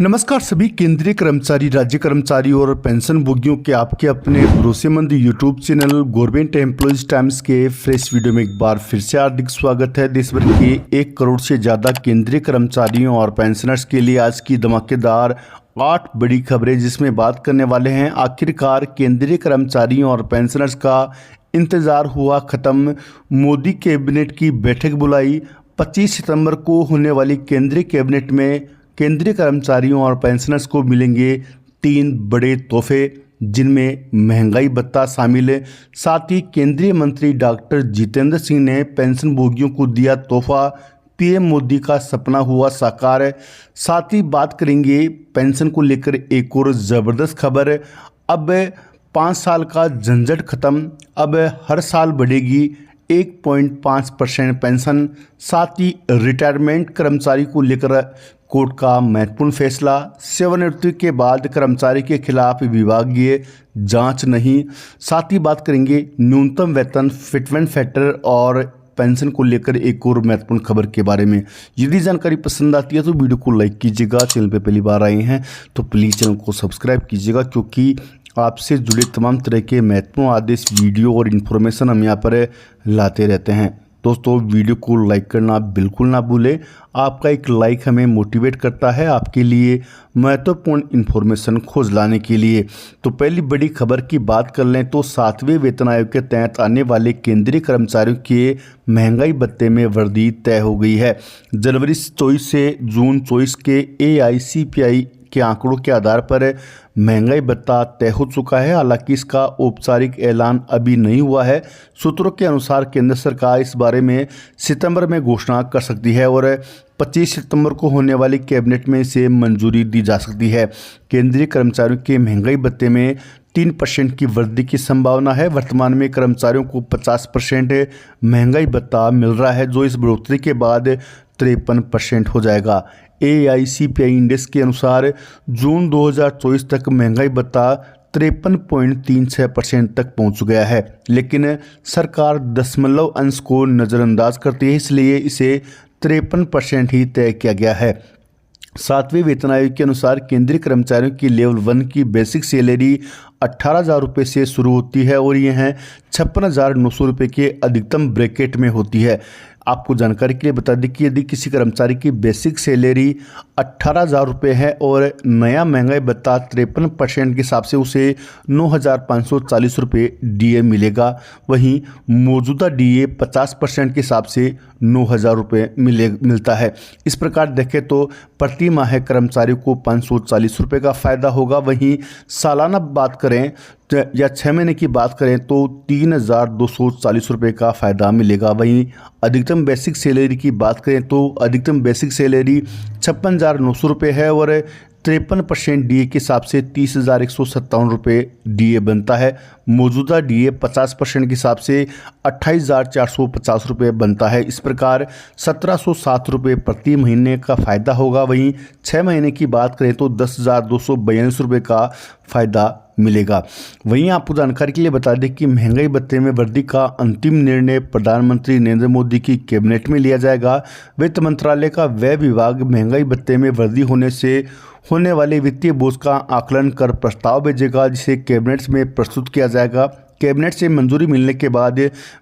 नमस्कार सभी केंद्रीय कर्मचारी, राज्य कर्मचारी और पेंशन भोगियों के आपके अपने भरोसेमंद YouTube channel government employees times के फ्रेश वीडियो में एक बार फिर से हार्दिक स्वागत है। देश भर के 1 करोड़ से ज़्यादा केंद्रीय कर्मचारियों और पेंशनर्स के लिए आज की धमाकेदार 8 बड़ी खबरें, जिसमें बात करने वाले हैं आखिरकार केंद्रीय कर्मचारियों और पेंशनर्स का इंतज़ार हुआ ख़त्म। मोदी कैबिनेट की बैठक बुलाई। 25 सितंबर को होने वाली केंद्रीय कैबिनेट में केंद्रीय कर्मचारियों और पेंशनर्स को मिलेंगे 3 बड़े तोहफे, जिनमें महंगाई भत्ता शामिल है। साथ ही केंद्रीय मंत्री डॉक्टर जितेंद्र सिंह ने पेंशन भोगियों को दिया तोहफा। पीएम मोदी का सपना हुआ साकार है। साथ ही बात करेंगे पेंशन को लेकर एक और ज़बरदस्त खबर। अब 5 साल का झंझट खत्म, अब हर साल बढ़ेगी 1.5% पेंशन। साथ ही रिटायरमेंट कर्मचारी को लेकर कोर्ट का महत्वपूर्ण फैसला। सेवानिवृत्ति के बाद कर्मचारी के खिलाफ विभागीय जांच नहीं। साथ ही बात करेंगे न्यूनतम वेतन, फिटमेंट फैक्टर और पेंशन को लेकर एक और महत्वपूर्ण खबर के बारे में। यदि जानकारी पसंद आती है तो वीडियो को लाइक कीजिएगा। चैनल पे पहली बार आए हैं तो प्लीज़ चैनल को सब्सक्राइब कीजिएगा, क्योंकि आपसे जुड़े तमाम तरह के महत्वपूर्ण आदेश, वीडियो और इन्फॉर्मेशन हम यहाँ पर लाते रहते हैं। दोस्तों, वीडियो को लाइक करना बिल्कुल ना भूलें। आपका एक लाइक हमें मोटिवेट करता है आपके लिए महत्वपूर्ण इन्फॉर्मेशन खोज लाने के लिए। तो पहली बड़ी खबर की बात कर लें तो 7वें वेतन आयोग के तहत आने वाले केंद्रीय कर्मचारियों के महंगाई भत्ते में वृद्धि तय हो गई है। जनवरी 24 से जून 24 के AICPI के आंकड़ों के आधार पर महंगाई भत्ता तय हो चुका है। हालांकि इसका औपचारिक ऐलान अभी नहीं हुआ है। सूत्रों के अनुसार केंद्र सरकार इस बारे में सितंबर में घोषणा कर सकती है और 25 सितंबर को होने वाली कैबिनेट में इसे मंजूरी दी जा सकती है। केंद्रीय कर्मचारियों के महंगाई भत्ते में 3% की वृद्धि की संभावना है। वर्तमान में कर्मचारियों को 50% महंगाई भत्ता मिल रहा है, जो इस बढ़ोतरी के बाद 53% हो जाएगा। AICPI इंडेक्स के अनुसार जून 2024 तक महंगाई भत्ता 53.36% तक पहुंच गया है, लेकिन सरकार दशमलव अंश को नज़रअंदाज करती है, इसलिए इसे 53% ही तय किया गया है। 7वें वेतन आयोग के अनुसार केंद्रीय कर्मचारियों की लेवल 1 की बेसिक सैलरी 18,000 रुपये से शुरू होती है और यह 56,900 रुपये के अधिकतम ब्रैकेट में होती है। आपको जानकारी के लिए बता दें कि यदि किसी कर्मचारी की बेसिक सैलरी 18,000 रुपये है और नया महंगाई भत्ता 53% के हिसाब से उसे 9,540 रुपये DA मिलेगा। वहीं मौजूदा DA 50% के हिसाब से 9,000 रुपये मिलता है। इस प्रकार देखें तो प्रति माह कर्मचारियों को 540 रुपये का फ़ायदा होगा। वहीं सालाना बात करें या 6 महीने की बात करें तो 3,240 रुपये का फ़ायदा मिलेगा। वहीं अधिकतम बेसिक सैलरी की बात करें तो अधिकतम बेसिक सैलरी 56,900 रुपये है और 53% DA के हिसाब से 30,157 रुपये DA बनता है। मौजूदा DA 50% के हिसाब से 28,450 रुपये बनता है। इस प्रकार 1,707 रुपये प्रति महीने का फ़ायदा होगा। वहीं 6 महीने की बात करें तो 10,242 रुपये का फ़ायदा मिलेगा। वहीं आपको जानकारी के लिए बता दें कि महंगाई भत्ते में वृद्धि का अंतिम निर्णय प्रधानमंत्री नरेंद्र मोदी की कैबिनेट में लिया जाएगा। वित्त मंत्रालय का व्यय विभाग महंगाई भत्ते में वृद्धि होने से होने वाले वित्तीय बोझ का आकलन कर प्रस्ताव भेजेगा, जिसे कैबिनेट में प्रस्तुत किया जाएगा। कैबिनेट से मंजूरी मिलने के बाद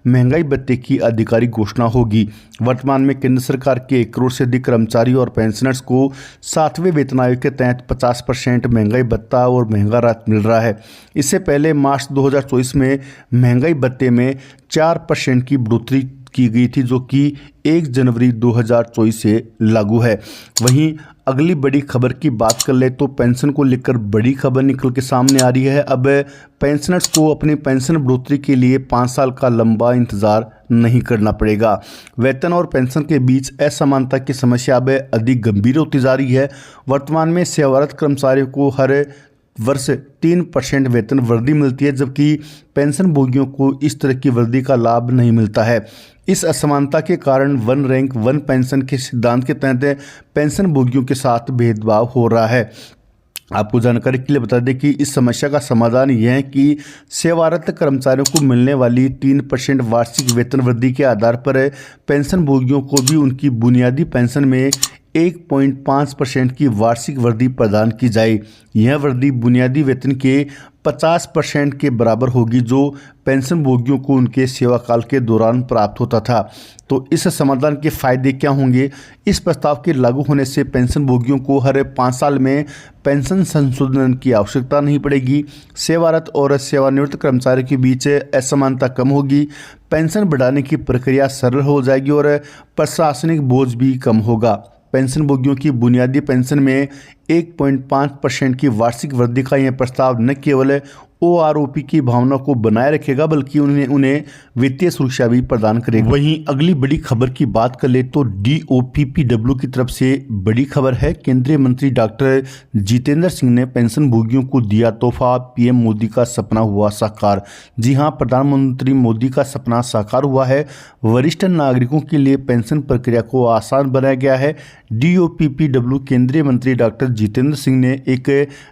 महंगाई भत्ते की आधिकारिक घोषणा होगी। वर्तमान में केंद्र सरकार के 1 करोड़ से अधिक कर्मचारी और पेंशनर्स को 7वें वेतन आयोग के तहत 50% महंगाई भत्ता और महंगा राहत मिल रहा है। इससे पहले मार्च 2024 में महंगाई भत्ते में 4% की बढ़ोतरी की गई थी, जो कि 1 जनवरी 2024 से लागू है। वहीं अगली बड़ी खबर की बात कर ले तो पेंशन को लेकर बड़ी खबर निकल के सामने आ रही है। अब पेंशनर्स को अपनी पेंशन बढ़ोतरी के लिए 5 साल का लंबा इंतजार नहीं करना पड़ेगा। वेतन और पेंशन के बीच असमानता की समस्या अब अधिक गंभीर होती जा रही है। वर्तमान में सेवारत कर्मचारियों को हर वर्ष 3% वेतन वृद्धि मिलती है, जबकि पेंशन भोगियों को इस तरह की वृद्धि का लाभ नहीं मिलता है। इस असमानता के कारण 1 रैंक 1 पेंशन के सिद्धांत के तहत पेंशन भोगियों के साथ भेदभाव हो रहा है। आपको जानकारी के लिए बता दें कि इस समस्या का समाधान यह है कि सेवारत कर्मचारियों को मिलने वाली 3% वार्षिक वेतन वृद्धि के आधार पर पेंशन भोगियों को भी उनकी बुनियादी पेंशन में 1.5% की वार्षिक वृद्धि प्रदान की जाए। यह वृद्धि बुनियादी वेतन के 50% के बराबर होगी जो पेंशनभोगियों को उनके सेवाकाल के दौरान प्राप्त होता था। तो इस समाधान के फायदे क्या होंगे? इस प्रस्ताव के लागू होने से पेंशनभोगियों को हर 5 साल में पेंशन संशोधन की आवश्यकता नहीं पड़ेगी। सेवारत और सेवानिवृत्त कर्मचारियों के बीच असमानता कम होगी। पेंशन बढ़ाने की प्रक्रिया सरल हो जाएगी और प्रशासनिक बोझ भी कम होगा। पेंशनभोगियों की बुनियादी पेंशन में 1.5% की वार्षिक वृद्धि का यह प्रस्ताव न केवल OROP की भावना को बनाए रखेगा बल्कि उन्हें वित्तीय सुरक्षा भी प्रदान करेगा। वहीं अगली बड़ी खबर की बात कर ले तो DOPPW की तरफ से बड़ी खबर है। केंद्रीय मंत्री डॉक्टर जितेंद्र सिंह ने पेंशनभोगियों को दिया तोहफा, PM मोदी का सपना हुआ साकार। जी हां, प्रधानमंत्री मोदी का सपना साकार हुआ है। वरिष्ठ नागरिकों के लिए पेंशन प्रक्रिया को आसान बनाया गया है। DOPPW केंद्रीय मंत्री डॉक्टर जितेंद्र सिंह ने एक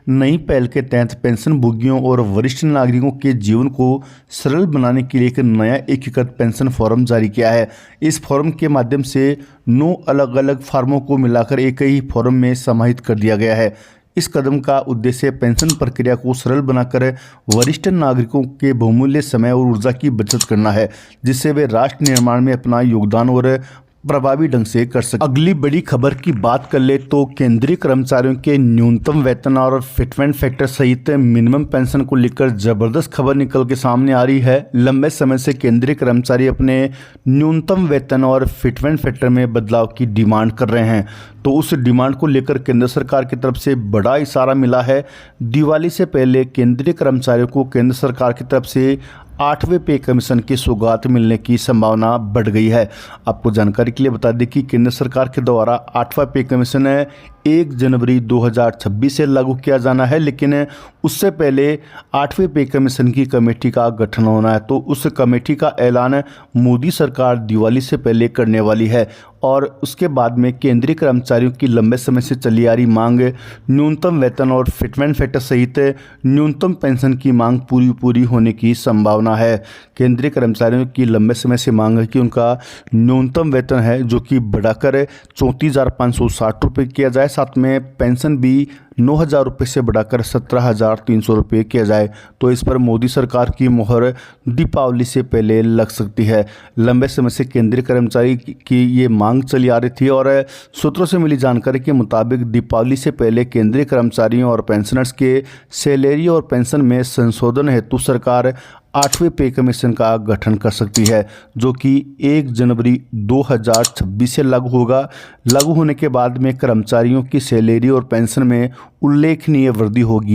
नई पहल के तहत पेंशनभोगियों और वरिष्ठ नागरिकों के जीवन को सरल बनाने के लिए एक नया एकीकृत पेंशन फॉर्म जारी किया है। इस फॉर्म के माध्यम से 9 अलग अलग फॉर्मों को मिलाकर एक ही फॉर्म में समाहित कर दिया गया है। इस कदम का उद्देश्य पेंशन प्रक्रिया को सरल बनाकर वरिष्ठ नागरिकों के बहुमूल्य समय और ऊर्जा की बचत करना है, जिससे वे राष्ट्र निर्माण में अपना योगदान और प्रभावी ढंग से कर सके। अगली बड़ी खबर की बात कर ले तो केंद्रीय कर्मचारियों के न्यूनतम वेतन और फिटमेंट फैक्टर सहित मिनिमम पेंशन को लेकर जबरदस्त खबर निकल के सामने आ रही है। लंबे समय से केंद्रीय कर्मचारी अपने न्यूनतम वेतन और फिटमेंट फैक्टर में बदलाव की डिमांड कर रहे हैं। तो उस डिमांड को लेकर केंद्र सरकार की तरफ से बड़ा इशारा मिला है। दिवाली से पहले केंद्रीय कर्मचारियों को केंद्र सरकार की तरफ से 8वें पे कमीशन की सौगात मिलने की संभावना बढ़ गई है। आपको जानकारी के लिए बता दें कि केंद्र सरकार के द्वारा 8वां पे कमीशन 1 जनवरी 2026 से लागू किया जाना है, लेकिन उससे पहले 8वें पे कमीशन की कमेटी का गठन होना है। तो उस कमेटी का ऐलान मोदी सरकार दिवाली से पहले करने वाली है और उसके बाद में केंद्रीय कर्मचारियों की लंबे समय से चली आ रही मांग न्यूनतम वेतन और फिटमेंट फैक्टर सहित न्यूनतम पेंशन की मांग पूरी होने की संभावना है। केंद्रीय कर्मचारियों की लंबे समय से मांग है कि उनका न्यूनतम वेतन है जो कि बढ़ाकर 34,560 रुपये किया जाए, साथ में पेंशन भी 9,000 रुपये से बढ़ाकर 17,300 रुपये किया जाए। तो इस पर मोदी सरकार की मोहर दीपावली से पहले लग सकती है। लंबे समय से केंद्रीय कर्मचारी की ये मांग चली आ रही थी और सूत्रों से मिली जानकारी के मुताबिक दीपावली से पहले केंद्रीय कर्मचारियों और पेंशनर्स के सैलरी और पेंशन में संशोधन हेतु सरकार 8वें पे कमीशन का गठन कर सकती है, जो कि 1 जनवरी 2026 से लागू होगा। लागू होने के बाद में कर्मचारियों की सैलरी और पेंशन में उल्लेखनीय वृद्धि होगी।